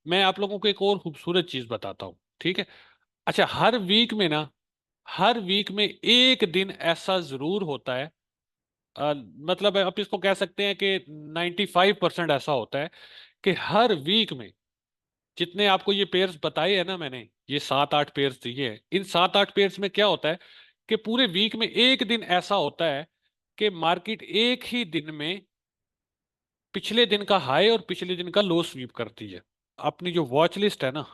मैं आप लोगों को एक और खूबसूरत चीज बताता हूँ, ठीक है। अच्छा, हर वीक में ना, हर वीक में एक दिन ऐसा जरूर होता है, मतलब आप इसको कह सकते हैं कि 95% ऐसा होता है कि हर वीक में जितने आपको ये पेयर्स बताए हैं ना मैंने, ये 7-8 पेयर्स दिए हैं, इन 7-8 पेयर्स में क्या होता है कि पूरे वीक में एक दिन ऐसा होता है कि मार्केट एक ही दिन में पिछले दिन का हाई और पिछले दिन का लो स्वीप करती है। अपनी जो वॉच लिस्ट है ना,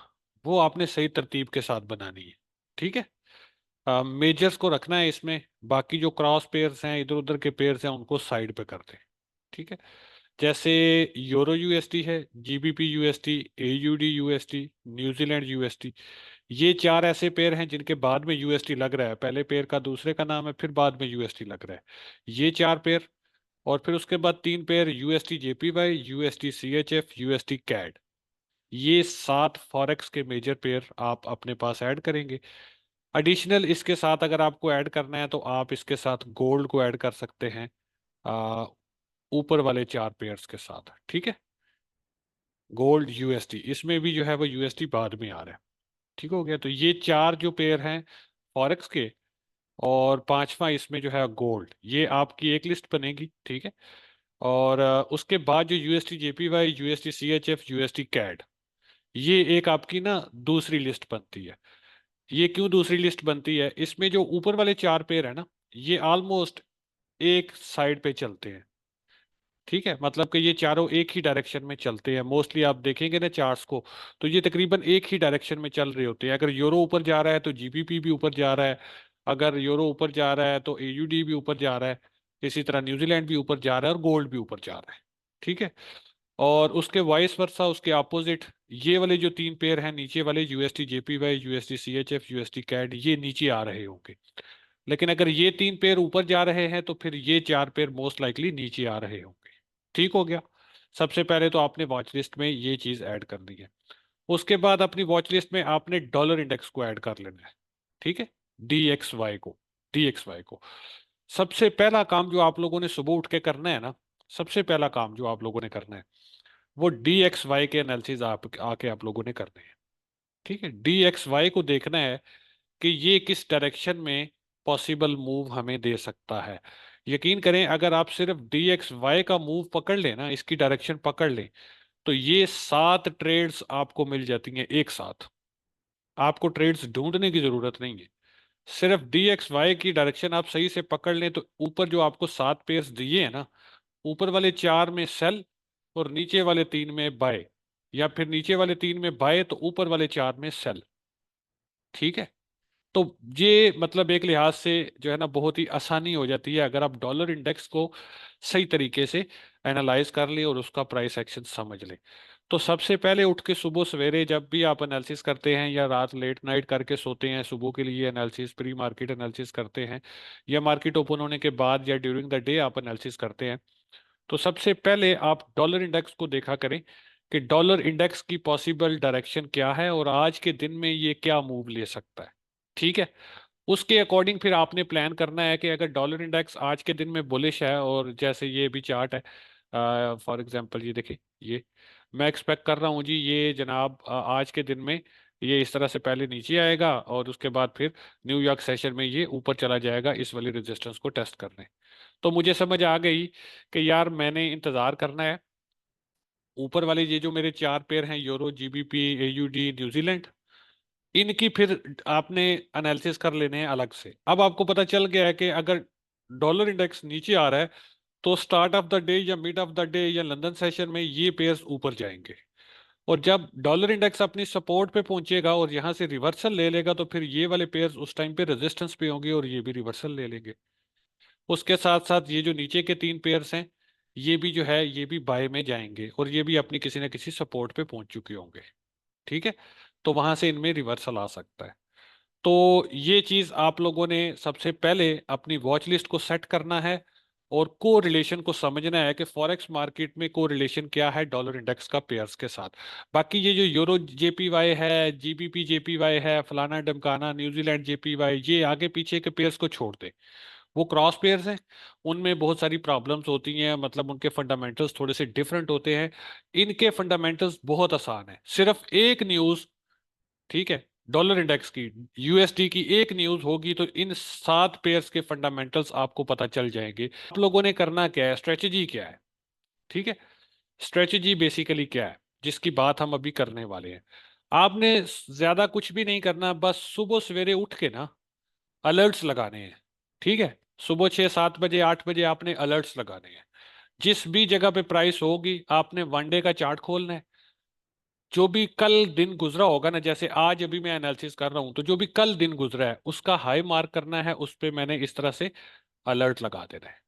वो आपने सही तरतीब के साथ बनानी है, ठीक है। मेजर्स को रखना है इसमें, बाकी जो क्रॉस पेयर्स हैं, इधर उधर के पेयर्स हैं, उनको साइड पे कर दें, ठीक है। जैसे यूरो यूएसडी है, GBP USD, AUD USD, New Zealand USD, ये चार ऐसे पेयर हैं जिनके बाद में यूएसडी लग रहा है। पहले पेयर का दूसरे का नाम है, फिर बाद में यूएसडी लग रहा है, ये चार पेयर। और फिर उसके बाद तीन pair USD JPY, USD CHF, USD CAD. ये 7 फॉरेक्स के मेजर पेयर आप अपने पास ऐड करेंगे। एडिशनल इसके साथ अगर आपको ऐड करना है तो आप इसके साथ गोल्ड को ऐड कर सकते हैं, आ, ऊपर वाले चार पेयर्स के साथ, ठीक है। गोल्ड यूएसडी इसमें भी जो है वो यूएसडी बाद में आ रहा है, ठीक हो गया। तो ये चार जो पेयर हैं फॉरेक्स के, और पांचवा इसमें जो है गोल्ड, ये आपकी एक लिस्ट बनेगी, ठीक है। और उसके बाद जो UST JPY, UST CHF, UST CAD, ये एक आपकी ना दूसरी लिस्ट बनती है। ये क्यों दूसरी लिस्ट बनती है? इसमें जो ऊपर वाले चार पेयर है ना, ये ऑलमोस्ट एक साइड पे चलते हैं, ठीक है। मतलब कि ये चारों एक ही डायरेक्शन में चलते हैं। मोस्टली आप देखेंगे ना चार्ट्स को, तो ये तकरीबन एक ही डायरेक्शन में चल रहे होते हैं। अगर यूरो ऊपर जा रहा है तो जीबीपी भी ऊपर जा रहा है, अगर यूरो ऊपर जा रहा है तो एयूडी भी ऊपर जा रहा है, इसी तरह न्यूजीलैंड भी ऊपर जा रहा है और गोल्ड भी ऊपर जा रहा है, ठीक है। और उसके वाइस वर्सा, उसके अपोजिट, ये वाले जो तीन पेयर हैं नीचे वाले, UST JPY, UST CHF, UST CAD, ये नीचे आ रहे होंगे। लेकिन अगर ये तीन पेयर ऊपर जा रहे हैं तो फिर ये चार पेयर मोस्ट लाइकली नीचे आ रहे होंगे, ठीक हो गया। सबसे पहले तो आपने वॉच लिस्ट में ये चीज ऐड करनी है। उसके बाद अपनी वॉच लिस्ट में आपने डॉलर इंडेक्स को ऐड कर लेना है, ठीक है। डी एक्स वाई को सबसे पहला काम जो आप लोगों ने सुबह उठ के करना है ना, सबसे पहला काम जो आप लोगों ने करना है, वो DXY के एनालिसिस आप आके आप लोगों ने करने हैं, ठीक है। DXY को देखना है कि ये किस डायरेक्शन में पॉसिबल मूव हमें दे सकता है। यकीन करें, अगर आप सिर्फ DXY का मूव पकड़ लें ना, इसकी डायरेक्शन पकड़ लें, तो ये 7 ट्रेड्स आपको मिल जाती हैं एक साथ। आपको ट्रेड्स ढूंढने की जरूरत नहीं है। सिर्फ DXY की डायरेक्शन आप सही से पकड़ लें तो ऊपर जो आपको 7 पेयर्स दिए हैं ना, ऊपर वाले चार में सेल और नीचे वाले तीन में बाय, या फिर नीचे वाले तीन में बाय तो ऊपर वाले चार में सेल, ठीक है। तो ये मतलब एक लिहाज से जो है ना बहुत ही आसानी हो जाती है अगर आप डॉलर इंडेक्स को सही तरीके से एनालाइज कर ले और उसका प्राइस एक्शन समझ ले। तो सबसे पहले उठ के सुबह सवेरे जब भी आप एनालिसिस करते हैं, या रात लेट नाइट करके सोते हैं, सुबह के लिए एनालिसिस, प्री मार्केट एनालिसिस करते हैं, या मार्केट ओपन होने के बाद या ड्यूरिंग द डे आप एनालिसिस करते हैं, तो सबसे पहले आप डॉलर इंडेक्स को देखा करें कि डॉलर इंडेक्स की पॉसिबल डायरेक्शन क्या है और आज के दिन में ये क्या मूव ले सकता है, ठीक है। उसके अकॉर्डिंग फिर आपने प्लान करना है कि अगर डॉलर इंडेक्स आज के दिन में बुलिश है, और जैसे ये भी चार्ट है, फॉर एग्जांपल ये देखिए, ये मैं एक्सपेक्ट कर रहा हूँ जी, ये जनाब आज के दिन में ये इस तरह से पहले नीचे आएगा और उसके बाद फिर न्यूयॉर्क सेशन में ये ऊपर चला जाएगा इस वाली रेजिस्टेंस को टेस्ट करने। तो मुझे समझ आ गई कि यार मैंने इंतजार करना है। ऊपर वाले ये जो मेरे चार पेयर हैं, यूरो, जीबीपी, एयूडी, न्यूजीलैंड, इनकी फिर आपने एनालिसिस कर लेने हैं अलग से। अब आपको पता चल गया है कि अगर डॉलर इंडेक्स नीचे आ रहा है तो स्टार्ट ऑफ द डे या मिड ऑफ द डे या लंदन सेशन में ये पेयर्स ऊपर जाएंगे। और जब डॉलर इंडेक्स अपनी सपोर्ट पे पहुंचेगा और यहां से रिवर्सल ले लेगा तो फिर ये वाले पेयर्स उस टाइम पे रेजिस्टेंस पे होंगे और ये भी रिवर्सल ले लेंगे। उसके साथ साथ ये जो नीचे के तीन पेयर्स हैं, ये भी जो है ये भी बाय में जाएंगे और ये भी अपनी किसी न किसी सपोर्ट पे पहुंच चुके होंगे, ठीक है। तो वहां से इनमें रिवर्सल आ सकता है। तो ये चीज आप लोगों ने सबसे पहले अपनी वॉच लिस्ट को सेट करना है और को रिलेशन को समझना है कि फॉरेक्स मार्केट में को रिलेशन क्या है डॉलर इंडेक्स का पेयर्स के साथ। बाकी ये जो यूरो जेपीवाई है, जीबीपी जेपीवाई है, फलाना डमकाना, न्यूजीलैंड जेपीवाई, ये आगे पीछे के पेयर्स को छोड़ दे। वो क्रॉस पेयर्स हैं, उनमें बहुत सारी प्रॉब्लम्स होती हैं, मतलब उनके फंडामेंटल्स थोड़े से डिफरेंट होते हैं। इनके फंडामेंटल्स बहुत आसान है, सिर्फ एक न्यूज, ठीक है, डॉलर इंडेक्स की, यूएसडी की एक न्यूज होगी तो इन 7 पेयर्स के फंडामेंटल्स आपको पता चल जाएंगे। आप लोगों ने करना क्या है, स्ट्रेटजी क्या है, ठीक है। स्ट्रेटजी बेसिकली क्या है, जिसकी बात हम अभी करने वाले हैं। आपने ज्यादा कुछ भी नहीं करना, बस सुबह सवेरे उठ के ना अलर्ट्स लगाने हैं, ठीक है। सुबह 6-7 बजे 8 बजे आपने अलर्ट्स लगाने हैं। जिस भी जगह पे प्राइस होगी आपने वनडे का चार्ट खोलना है। जो भी कल दिन गुजरा होगा ना, जैसे आज अभी मैं एनालिसिस कर रहा हूं, तो जो भी कल दिन गुजरा है उसका हाई मार्क करना है, उस पे मैंने इस तरह से अलर्ट लगा देना है,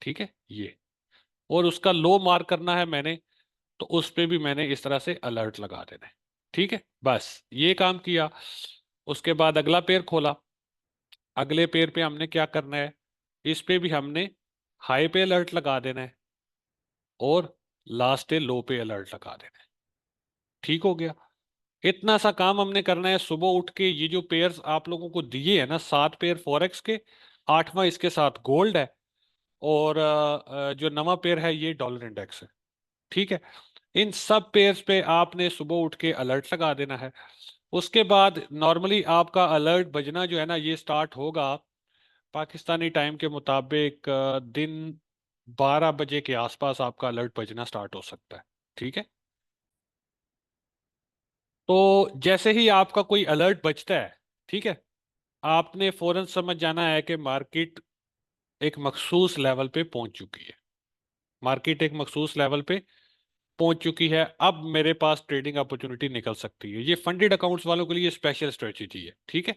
ठीक है ये। और उसका लो मार्क करना है मैंने, तो उस पे भी मैंने इस तरह से अलर्ट लगा देना है, ठीक है। बस ये काम किया। उसके बाद अगला पेयर खोला। अगले पेयर पे हमने क्या करना है, इस पे भी हमने हाई पे अलर्ट लगा देना है और लास्ट डे लो पे अलर्ट लगा देना है, ठीक हो गया। इतना सा काम हमने करना है सुबह उठ के। ये जो पेयर्स आप लोगों को दिए है ना, 7 पेयर फॉरेक्स के, 8वां इसके साथ गोल्ड है, और जो नवा पेयर है ये डॉलर इंडेक्स है, ठीक है। इन सब पेयर्स पे आपने सुबह उठ के अलर्ट लगा देना है। उसके बाद नॉर्मली आपका अलर्ट बजना जो है ना, ये स्टार्ट होगा पाकिस्तानी टाइम के मुताबिक दिन 12 बजे के आसपास आपका अलर्ट बजना स्टार्ट हो सकता है, ठीक है। तो जैसे ही आपका कोई अलर्ट बजता है, ठीक है, आपने फौरन समझ जाना है कि मार्केट एक मखसूस लेवल पे पहुंच चुकी है। मार्केट एक मखसूस लेवल पे पहुंच चुकी है, अब मेरे पास ट्रेडिंग अपॉर्चुनिटी निकल सकती है। ये फंडेड अकाउंट्स वालों के लिए स्पेशल स्ट्रेटजी है, ठीक है।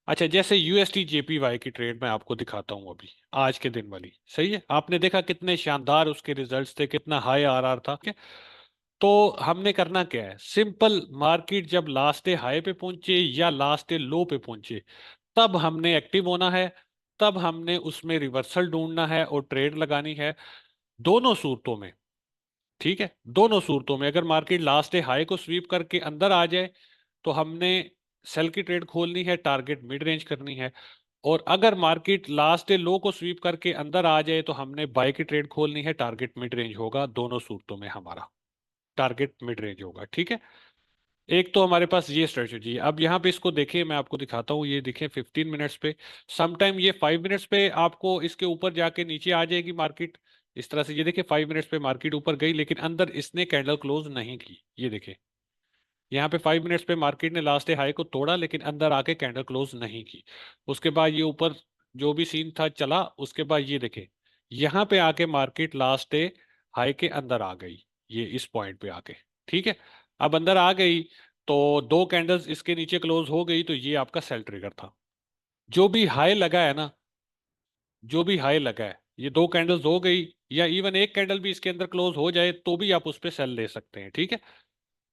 अच्छा, जैसे यूएसटी जेपीवाई की ट्रेड मैं आपको दिखाता हूं अभी, आज के दिन वाली, सही है। आपने देखा कितने शानदार उसके रिजल्ट्स थे, कितना हाई आरआर था, ठीक है। तो हमने करना क्या है, सिंपल, मार्केट जब लास्ट डे हाई पे पहुंचे या लास्ट डे लो पे पहुंचे, तब हमने एक्टिव होना है। तब हमने उसमें रिवर्सल ढूंढना है और ट्रेड लगानी है। दोनों सूरतों में, ठीक है, दोनों सूरतों में, अगर मार्केट लास्ट डे हाई को स्वीप करके अंदर आ जाए तो हमने सेल की ट्रेड खोलनी है, टारगेट मिड रेंज करनी है। और अगर मार्केट लास्ट डे लो को स्वीप करके अंदर आ जाए तो हमने बाय की ट्रेड खोलनी है, टारगेट मिड रेंज होगा। दोनों सूरतों में हमारा टारगेट मिड रेंज होगा, ठीक है। एक तो हमारे पास ये स्ट्रेटजी है। अब यहाँ पे इसको देखिए, मैं आपको दिखाता हूँ, ये देखिए 15 मिनट्स पे, समटाइम ये 5 मिनट्स पे आपको इसके ऊपर जाके नीचे आ जाएगी मार्केट, इस तरह से। ये देखिए 5 मिनट्स पे मार्केट ऊपर गई, लेकिन अंदर इसने कैंडल क्लोज नहीं की, ये देखिए। यहाँ पे 5 मिनट्स पे मार्केट ने लास्ट डे हाई को तोड़ा, लेकिन अंदर आके कैंडल क्लोज नहीं की। उसके बाद ये ऊपर जो भी सीन था चला, उसके बाद ये देखे यहाँ पे आके मार्केट लास्ट डे हाई के अंदर आ गई, ये इस पॉइंट पे आके, ठीक है। अब अंदर आ गई तो दो कैंडल्स इसके नीचे क्लोज हो गई, तो ये आपका सेल ट्रिगर था। जो भी हाई लगा है ना, जो भी हाई लगा है, ये दो कैंडल्स हो गई, या इवन एक कैंडल भी इसके अंदर क्लोज हो जाए तो भी आप उस पर सेल ले सकते हैं, ठीक है।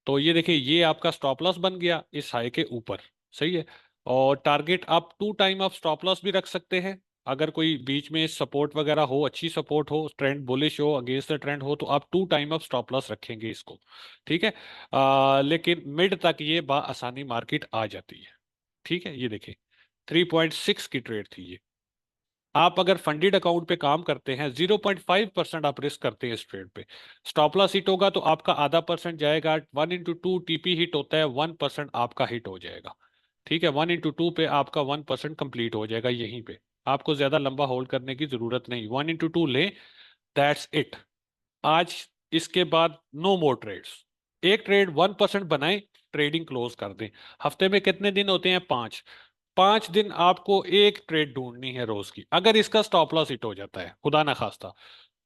तो ये देखिए, ये आपका स्टॉप लॉस बन गया इस हाई के ऊपर, सही है। और टारगेट आप 2 टाइम आप स्टॉप लॉस भी रख सकते हैं। अगर कोई बीच में सपोर्ट वगैरह हो, अच्छी सपोर्ट हो, ट्रेंड बुलिश हो, अगेंस्ट द ट्रेंड हो, तो आप 2 टाइम आप स्टॉप लॉस रखेंगे इसको, ठीक है। लेकिन मिड तक ये आसानी मार्केट आ जाती है, ठीक है। ये देखिए 3.6 की ट्रेड थी ये। आप अगर फंडेड अकाउंट पे काम करते हैं, 0.5% आप रिस्क करते हैं इस ट्रेड पे, स्टॉप लॉस हिट होगा तो आपका आधा परसेंट जाएगा। 1x2 टीपी हिट होता है, 1% आपका हिट हो जाएगा, ठीक है। 1x2 पे आपका 1% कंप्लीट हो जाएगा यहीं पे। आपको ज्यादा लंबा होल्ड करने की जरूरत नहीं, 1x2 लें, दैट्स इट। आज इसके बाद नो मोर ट्रेड्स। एक ट्रेड 1% बनाएं, ट्रेडिंग क्लोज कर दें। हफ्ते में कितने दिन होते हैं, 5। 5 दिन आपको एक ट्रेड ढूंढनी है रोज की। अगर इसका स्टॉप लॉस हिट हो जाता है, खुदा ना खास्ता,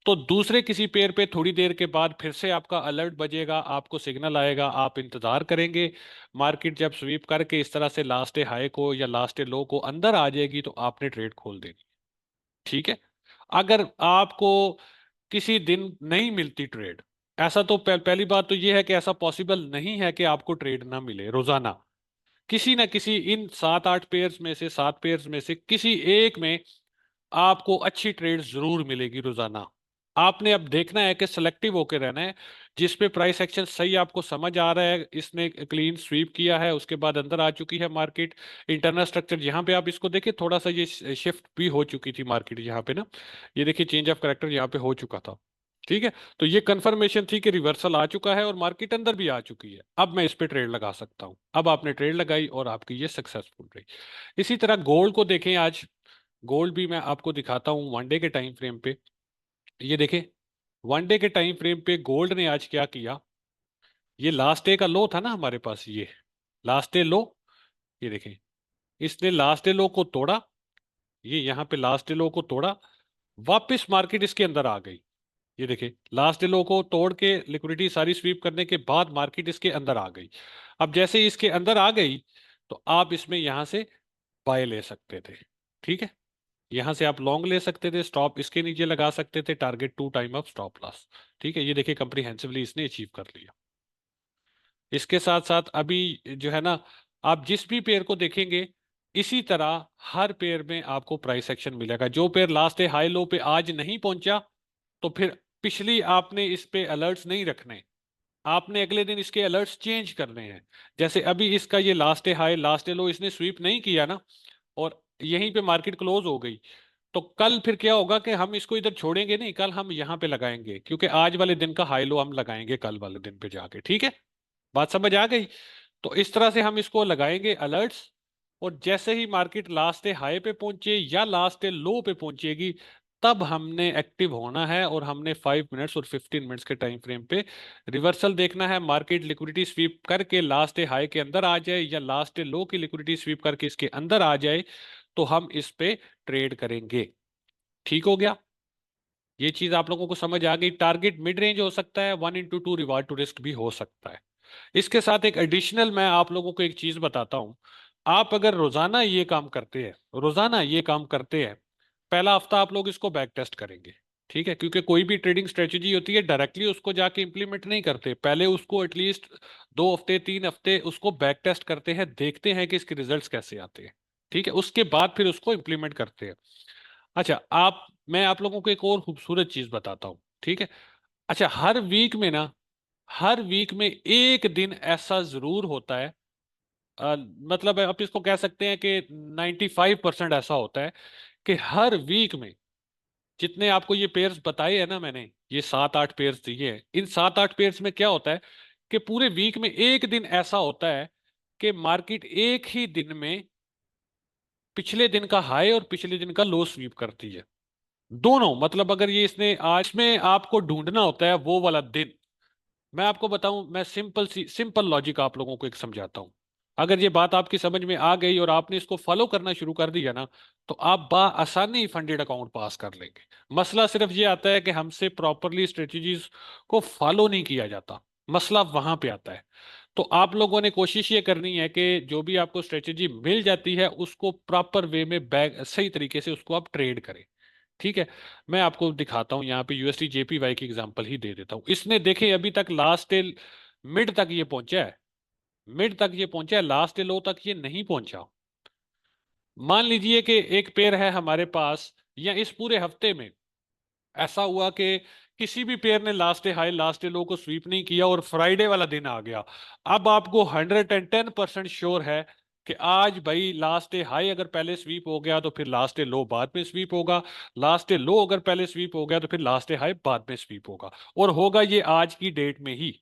तो दूसरे किसी पेयर पे थोड़ी देर के बाद फिर से आपका अलर्ट बजेगा, आपको सिग्नल आएगा, आप इंतजार करेंगे। मार्केट जब स्वीप करके इस तरह से लास्ट डे हाई को या लास्ट डे लो को अंदर आ जाएगी तो आपने ट्रेड खोल देनी, ठीक है। अगर आपको किसी दिन नहीं मिलती ट्रेड, ऐसा तो पहली बात तो यह है कि ऐसा पॉसिबल नहीं है कि आपको ट्रेड ना मिले रोजाना। किसी ना किसी इन 7-8 पेयर्स में से, 7 पेयर्स में से किसी एक में आपको अच्छी ट्रेड जरूर मिलेगी रोजाना। आपने अब देखना है कि सिलेक्टिव होकर रहना है। जिस पे प्राइस एक्शन सही आपको समझ आ रहा है, इसने क्लीन स्वीप किया है, उसके बाद अंदर आ चुकी है मार्केट। इंटरनल स्ट्रक्चर यहाँ पे आप इसको देखिए, थोड़ा सा ये शिफ्ट भी हो चुकी थी मार्केट यहाँ पे ना। ये देखिए चेंज ऑफ करेक्टर यहाँ पे हो चुका था। ठीक है, तो ये कंफर्मेशन थी कि रिवर्सल आ चुका है और मार्केट अंदर भी आ चुकी है, अब मैं इस पे ट्रेड लगा सकता हूँ। अब आपने ट्रेड लगाई और आपकी ये सक्सेसफुल रही। इसी तरह गोल्ड को देखें आज। गोल्ड भी मैं आपको दिखाता हूँ वन डे के टाइम फ्रेम पे। ये देखें, वन डे के टाइम फ्रेम पे गोल्ड ने आज क्या किया। ये लास्ट डे का लो था ना हमारे पास, ये लास्ट डे लो। ये देखें, इसने लास्ट डे लो को तोड़ा। ये यहाँ पे लास्ट डे लो को तोड़ा, वापस मार्केट इसके अंदर आ गई। ये देखें, लास्ट डे लो को तोड़ के लिक्विडिटी सारी स्वीप करने के बाद मार्केट इसके अंदर आ गई। अब जैसे ही इसके अंदर आ गई, तो आप इसमें यहां से बाय ले सकते थे। ठीक है, यहां से आप लॉन्ग ले सकते थे, स्टॉप इसके नीचे लगा सकते थे, target 2 time of stop loss. ठीक है, ये देखिए कंप्रीहेंसिवली इसने अचीव कर लिया। इसके साथ साथ अभी जो है ना, आप जिस भी पेयर को देखेंगे, इसी तरह हर पेयर में आपको प्राइस एक्शन मिलेगा। जो पेयर लास्ट हाई लो पे आज नहीं पहुंचा, तो फिर पिछली आपने इस पे अलर्ट्स नहीं रखने, आपने अगले दिन इसके अलर्ट्स चेंज करने हैं। जैसे अभी इसका ये लास्ट हाई लास्ट लो इसने स्वीप नहीं किया ना, और यहीं पे मार्केट क्लोज हो गई, तो कल फिर क्या होगा कि हम इसको इधर छोड़ेंगे नहीं, कल हम यहाँ पे लगाएंगे, क्योंकि आज वाले दिन का हाई लो हम लगाएंगे कल वाले दिन पे जाके। ठीक है, बात समझ आ गई। तो इस तरह से हम इसको लगाएंगे अलर्ट्स, और जैसे ही मार्केट लास्ट डे हाई पे पहुंचे या लास्ट डे लो पे पहुंचेगी, तब हमने एक्टिव होना है, और हमने 5 मिनट्स और 15 मिनट्स के टाइम फ्रेम पे रिवर्सल देखना है। मार्केट लिक्विडिटी स्वीप करके लास्ट डे हाई के अंदर आ जाए, या लास्ट डे लो की लिक्विडिटी स्वीप करके इसके अंदर आ जाए, तो हम इस पे ट्रेड करेंगे। ठीक हो गया, ये चीज आप लोगों को समझ आ गई। टारगेट मिड रेंज हो सकता है, 1:2 रिवार्ड टू रिस्क भी हो सकता है। इसके साथ एक एडिशनल मैं आप लोगों को एक चीज बताता हूं। आप अगर रोजाना ये काम करते हैं, रोजाना ये काम करते हैं, पहला हफ्ता आप लोग इसको बैक टेस्ट करेंगे। ठीक है, क्योंकि कोई भी ट्रेडिंग स्ट्रेटेजी होती है, डायरेक्टली उसको जाके इंप्लीमेंट नहीं करते, पहले उसको एटलीस्ट 2 हफ्ते 3 हफ्ते उसको बैक टेस्ट करते हैं, देखते हैं कि इसके रिजल्ट्स कैसे आते हैं। ठीक है, उसके बाद फिर उसको इंप्लीमेंट करते हैं। अच्छा, मैं आप लोगों को एक और खूबसूरत चीज बताता हूँ। ठीक है, अच्छा, हर वीक में ना, हर वीक में एक दिन ऐसा जरूर होता है, मतलब आप इसको कह सकते हैं कि 95% ऐसा होता है कि हर वीक में जितने आपको ये पेयर्स बताए हैं ना मैंने, ये 7-8 पेयर्स दिए हैं, इन 7-8 पेयर्स में क्या होता है कि पूरे वीक में एक दिन ऐसा होता है कि मार्केट एक ही दिन में पिछले दिन का हाई और पिछले दिन का लो स्वीप करती है, दोनों। मतलब अगर ये इसने आज में आपको ढूंढना होता है वो वाला दिन। मैं आपको बताऊं, मैं सिंपल लॉजिक आप लोगों को एक समझाता हूं। अगर ये बात आपकी समझ में आ गई और आपने इसको फॉलो करना शुरू कर दिया ना, तो आप आसानी फंडेड अकाउंट पास कर लेंगे। मसला सिर्फ ये आता है कि हमसे प्रॉपरली स्ट्रेटजीज को फॉलो नहीं किया जाता, मसला वहां पे आता है। तो आप लोगों ने कोशिश ये करनी है कि जो भी आपको स्ट्रेटजी मिल जाती है, उसको प्रॉपर वे में बैग सही तरीके से उसको आप ट्रेड करें। ठीक है, मैं आपको दिखाता हूं, यहाँ पे यूएसडी जेपीवाई की एग्जांपल ही दे देता हूं। इसने देखे अभी तक लास्ट डे मिड तक ये पहुंचा है, मिड तक ये पहुंचा है, लास्ट डे लो तक ये नहीं पहुंचा। मान लीजिए कि एक पेयर है हमारे पास, या इस पूरे हफ्ते में ऐसा हुआ कि किसी भी पेयर ने last day high last day लो को स्वीप नहीं किया, और फ्राइडे वाला दिन आ गया। अब आपको 110% श्योर है कि आज भाई लास्ट डे हाई अगर पहले स्वीप हो गया, तो फिर लास्ट डे लो बाद में स्वीप होगा। लास्ट डे लो अगर पहले स्वीप हो गया, तो फिर लास्ट डे हाई बाद में स्वीप होगा, और होगा ये आज की डेट में ही।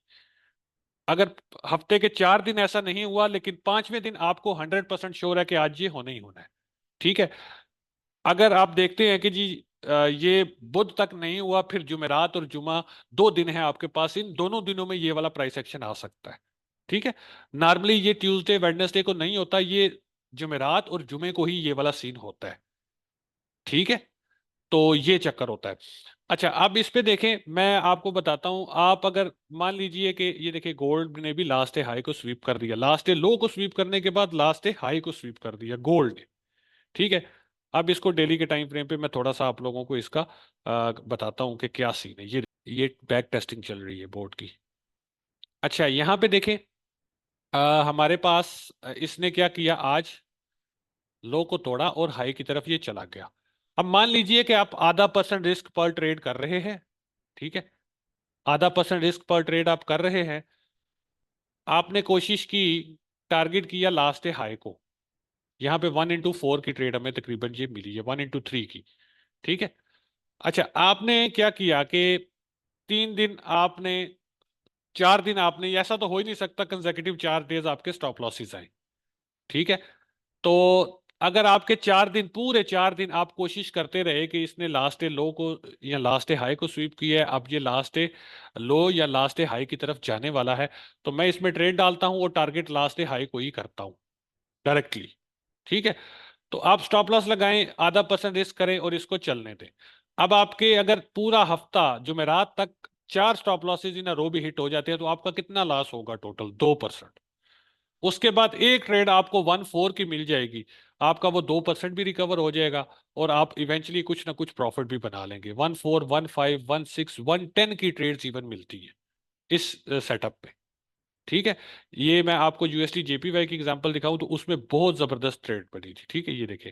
अगर हफ्ते के 4 दिन ऐसा नहीं हुआ, लेकिन पांचवें दिन आपको 100% श्योर है कि आज ये होना ही होना है। ठीक है, अगर आप देखते हैं कि जी ये बुध तक नहीं हुआ, फिर जुमेरात और जुमा 2 दिन है आपके पास, इन दोनों दिनों में ये वाला प्राइस एक्शन आ सकता है। ठीक है, नॉर्मली ये ट्यूसडे वेडनेसडे को नहीं होता, ये जुमेरात और जुमे को ही ये वाला सीन होता है। ठीक है, तो ये चक्कर होता है। अच्छा, अब इस पे देखें, मैं आपको बताता हूं। आप अगर मान लीजिए कि ये देखिए गोल्ड ने भी लास्ट डे हाई को स्वीप कर दिया, लास्ट डे लो को स्वीप करने के बाद लास्ट डे हाई को स्वीप कर दिया गोल्ड ने। ठीक है, अब इसको डेली के टाइम फ्रेम पे मैं थोड़ा सा आप लोगों को इसका बताता हूँ कि क्या सीन है। ये बैक टेस्टिंग चल रही है बोर्ड की। अच्छा, यहाँ पे देखें, हमारे पास इसने क्या किया, आज लो को तोड़ा और हाई की तरफ ये चला गया। अब मान लीजिए कि आप 0.5% रिस्क पर ट्रेड कर रहे हैं। ठीक है, आधा परसेंट रिस्क पर ट्रेड आप कर रहे हैं। आपने कोशिश की, टारगेट किया लास्ट डे हाई को, यहाँ पे 1/4 की ट्रेड हमें तकरीबन ये मिली है, 1/3 की। ठीक है। अच्छा, आपने क्या किया कि 3 दिन आपने, 4 दिन आपने, ऐसा तो हो ही नहीं सकता कंसेक्यूटिव 4 डेज आपके स्टॉप लॉसेस आए। ठीक है। तो अगर आपके 4 दिन, पूरे 4 दिन आप कोशिश करते रहे कि इसने लास्ट डे लो को या लास्ट डे हाई को स्वीप किया है, अब ये लास्ट डे लो या लास्ट डे हाई की तरफ जाने वाला है, तो मैं इसमें ट्रेड डालता हूं और टारगेट लास्ट डे हाई को ही करता हूं डायरेक्टली। ठीक है। तो आप स्टॉप लॉस लगाएं, आधा परसेंट रिस्क करें और इसको चलने दें। अब आपके अगर पूरा हफ्ता जुमेरात तक 4 स्टॉप लॉसेज इन रो भी हिट हो जाते हैं, तो आपका कितना लॉस होगा? टोटल 2%। उसके बाद एक ट्रेड आपको 1/4 की मिल जाएगी, आपका वो 2% भी रिकवर हो जाएगा, और आप इवेंचुअली कुछ ना कुछ प्रॉफिट भी बना लेंगे। 1/4, 1/5, 1/6, 1/10 की ट्रेड्स इवन मिलती है इस सेटअप पे। ठीक है। ये मैं आपको यूएसडी जेपीवाई की एग्जांपल दिखाऊं तो उसमें बहुत जबरदस्त ट्रेड बनी थी। ठीक है, ये देखें,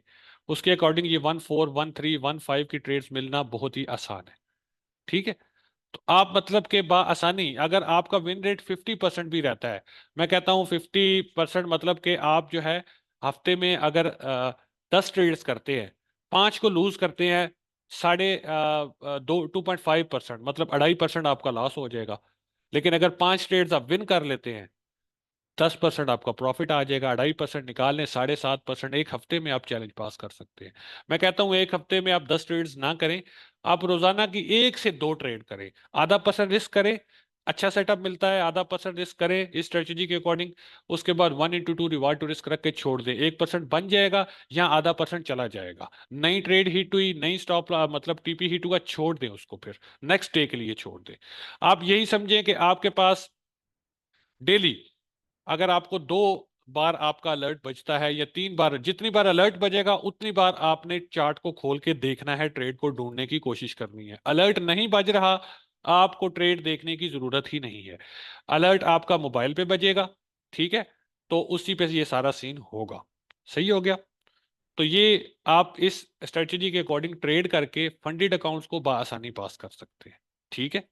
उसके अकॉर्डिंग ये 1/4, 1/3, 1/5 की ट्रेड्स मिलना बहुत ही आसान है। ठीक है। तो आप मतलब के आसानी, अगर आपका विन रेट 50% भी रहता है, मैं कहता हूँ 50% मतलब कि आप जो है हफ्ते में अगर 10 ट्रेड्स करते हैं, 5 को लूज करते हैं, साढ़े 2.5%, मतलब 2.5% आपका लॉस हो जाएगा। लेकिन अगर 5 ट्रेड्स आप विन कर लेते हैं, 10% आपका प्रॉफिट आ जाएगा, 2.5% निकाल लें, 7.5% एक हफ्ते में आप चैलेंज पास कर सकते हैं। मैं कहता हूं एक हफ्ते में आप 10 ट्रेड्स ना करें, आप रोजाना की 1 से 2 ट्रेड करें, आधा परसेंट रिस्क करें। अच्छा सेटअप मिलता है, आधा परसेंट रिस्क करें इस स्ट्रेटेजी के अकॉर्डिंग। उसके बाद 1/2 रिवार्ड टू रिस्क रख के छोड़ दें, 1% बन जाएगा या आधा परसेंट चला जाएगा। नई ट्रेड हिट हुई, नई स्टॉप मतलब टीपी हिट हुआ, छोड़ दें उसको, फिर नेक्स्ट डे के लिए छोड़ दें। आप यही समझें कि आपके पास डेली अगर आपको 2 बार आपका अलर्ट बजता है या 3 बार, जितनी बार अलर्ट बजेगा उतनी बार आपने चार्ट को खोल के देखना है, ट्रेड को ढूंढने की कोशिश करनी है। अलर्ट नहीं बज रहा, आपको ट्रेड देखने की जरूरत ही नहीं है। अलर्ट आपका मोबाइल पे बजेगा, ठीक है, तो उसी पे ये सारा सीन होगा। सही हो गया। तो ये आप इस स्ट्रेटजी के अकॉर्डिंग ट्रेड करके फंडेड अकाउंट्स को बआसानी पास कर सकते हैं। ठीक है।